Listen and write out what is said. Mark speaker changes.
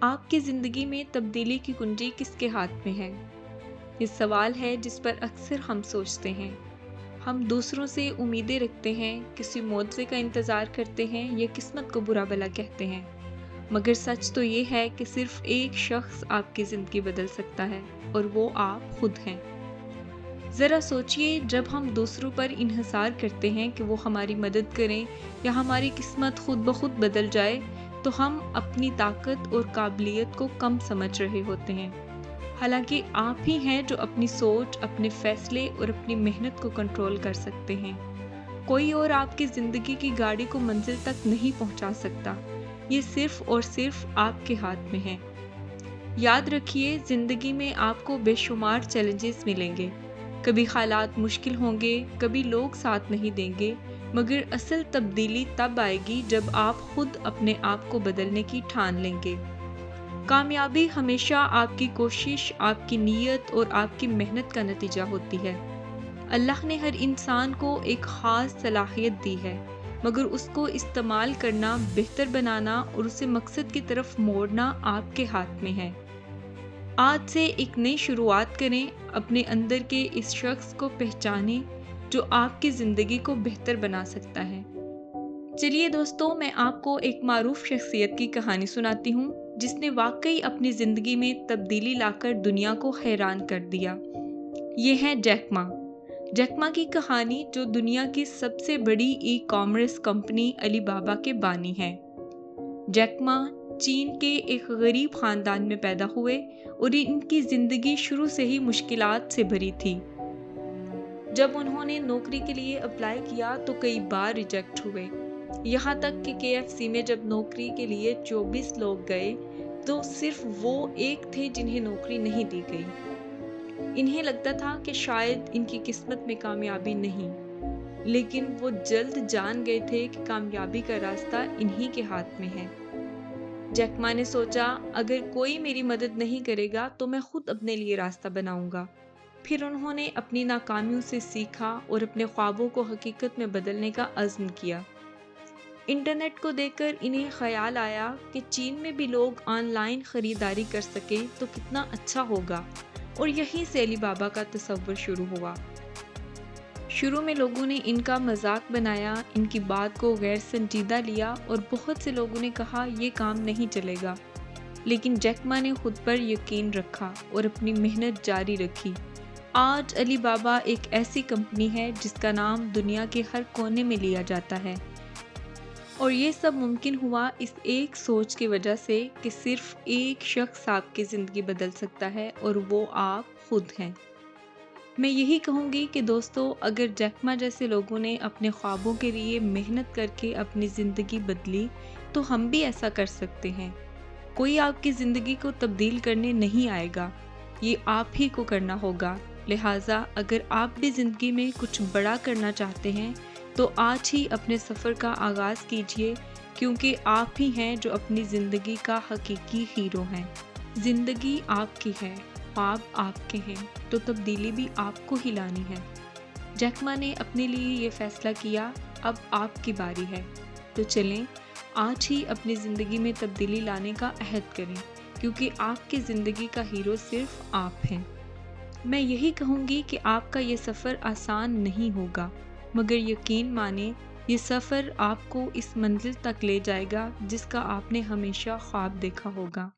Speaker 1: آپ کی ज़िंदगी में तब्दीली की कुंजी किसके हाथ में है? ये सवाल है जिस पर अक्सर हम सोचते हैं। हम दूसरों से उम्मीदें रखते हैं, किसी मौज़े का इंतज़ार करते हैं या किस्मत को बुरा भला कहते हैं। मगर सच तो ये है कि सिर्फ एक शख्स आपकी ज़िंदगी बदल सकता है और वो आप खुद हैं। ज़रा सोचिए, जब हम दूसरों पर इन्हिसार करते हैं कि वो हमारी मदद करें या हमारी किस्मत खुद ब खुद बदल जाए, तो हम अपनी ताकत और काबिलियत को कम समझ रहे होते हैं। हालांकि आप ही हैं जो अपनी सोच, अपने फैसले और अपनी मेहनत को कंट्रोल कर सकते हैं। कोई और आपकी ज़िंदगी की गाड़ी को मंजिल तक नहीं पहुंचा सकता। ये सिर्फ और सिर्फ आपके हाथ में है। याद रखिए, ज़िंदगी में आपको बेशुमार चैलेंजेस मिलेंगे। कभी हालात मुश्किल होंगे, कभी लोग साथ नहीं देंगे, मगर असल तब्दीली तब आएगी जब आप खुद अपने आप को बदलने की ठान लेंगे। कामयाबी हमेशा आपकी कोशिश, आपकी नीयत और आपकी मेहनत का नतीजा होती है। अल्लाह ने हर इंसान को एक ख़ास सलाहियत दी है, मगर उसको इस्तेमाल करना, बेहतर बनाना और उसे मकसद की तरफ मोड़ना आपके हाथ में है। आज से एक नई शुरुआत करें, अपने अंदर के इस शख्स को पहचानें जो आपकी ज़िंदगी को बेहतर बना सकता है। चलिए दोस्तों, मैं आपको एक मारूफ शख्सियत की कहानी सुनाती हूँ जिसने वाकई अपनी ज़िंदगी में तब्दीली लाकर दुनिया को हैरान कर दिया। ये है जैक मा। जैक मा की कहानी, जो दुनिया की सबसे बड़ी ई-कॉमर्स कंपनी अलीबाबा के बानी हैं। जैक मा चीन के एक गरीब खानदान में पैदा हुए और इनकी ज़िंदगी शुरू से ही मुश्किलात से भरी थी। जब उन्होंने नौकरी के लिए अप्लाई किया तो कई बार रिजेक्ट हुए। यहाँ तक कि KFC में जब नौकरी के लिए 24 लोग गए तो सिर्फ वो एक थे जिन्हें नौकरी नहीं दी गई। इन्हें लगता था कि शायद इनकी किस्मत में कामयाबी नहीं, लेकिन वो जल्द जान गए थे कि कामयाबी का रास्ता इन्हीं के हाथ में है। जैक मा ने सोचा, अगर कोई मेरी मदद नहीं करेगा तो मैं खुद अपने लिए रास्ता बनाऊंगा। फिर उन्होंने अपनी नाकामियों से सीखा और अपने ख्वाबों को हकीकत में बदलने का अज़्म किया। इंटरनेट को देखकर इन्हें ख्याल आया कि चीन में भी लोग ऑनलाइन ख़रीदारी कर सके तो कितना अच्छा होगा, और यहीं से अलीबाबा का तसव्वुर शुरू हुआ। शुरू में लोगों ने इनका मजाक बनाया, इनकी बात को गैर संजीदा लिया और बहुत से लोगों ने कहा ये काम नहीं चलेगा। लेकिन जैक मा ने खुद पर यकीन रखा और अपनी मेहनत जारी रखी। आज अलीबाबा एक ऐसी कंपनी है जिसका नाम दुनिया के हर कोने में लिया जाता है, और ये सब मुमकिन हुआ इस एक सोच की वजह से कि सिर्फ एक शख्स आपकी ज़िंदगी बदल सकता है और वो आप खुद हैं। मैं यही कहूँगी कि दोस्तों, अगर जैक मा जैसे लोगों ने अपने ख्वाबों के लिए मेहनत करके अपनी ज़िंदगी बदली, तो हम भी ऐसा कर सकते हैं। कोई आपकी ज़िंदगी को तब्दील करने नहीं आएगा, ये आप ही को करना होगा। लिहाजा अगर आप भी ज़िंदगी में कुछ बड़ा करना चाहते हैं तो आज ही अपने सफ़र का आगाज़ कीजिए, क्योंकि आप ही हैं जो अपनी ज़िंदगी का हकीकी हीरो हैं। ज़िंदगी आपकी है, ख्वाब आपके हैं, तो तब्दीली भी आपको ही लानी है। जैक मा ने अपने लिए ये फ़ैसला किया, अब आपकी बारी है। तो चलें, आज ही अपनी ज़िंदगी में तब्दीली लाने का अहद करें, क्योंकि आपकी ज़िंदगी का हीरो सिर्फ आप हैं। मैं यही कहूँगी कि आपका ये सफ़र आसान नहीं होगा, मगर यकीन माने, ये सफ़र आपको इस मंजिल तक ले जाएगा जिसका आपने हमेशा ख्वाब देखा होगा।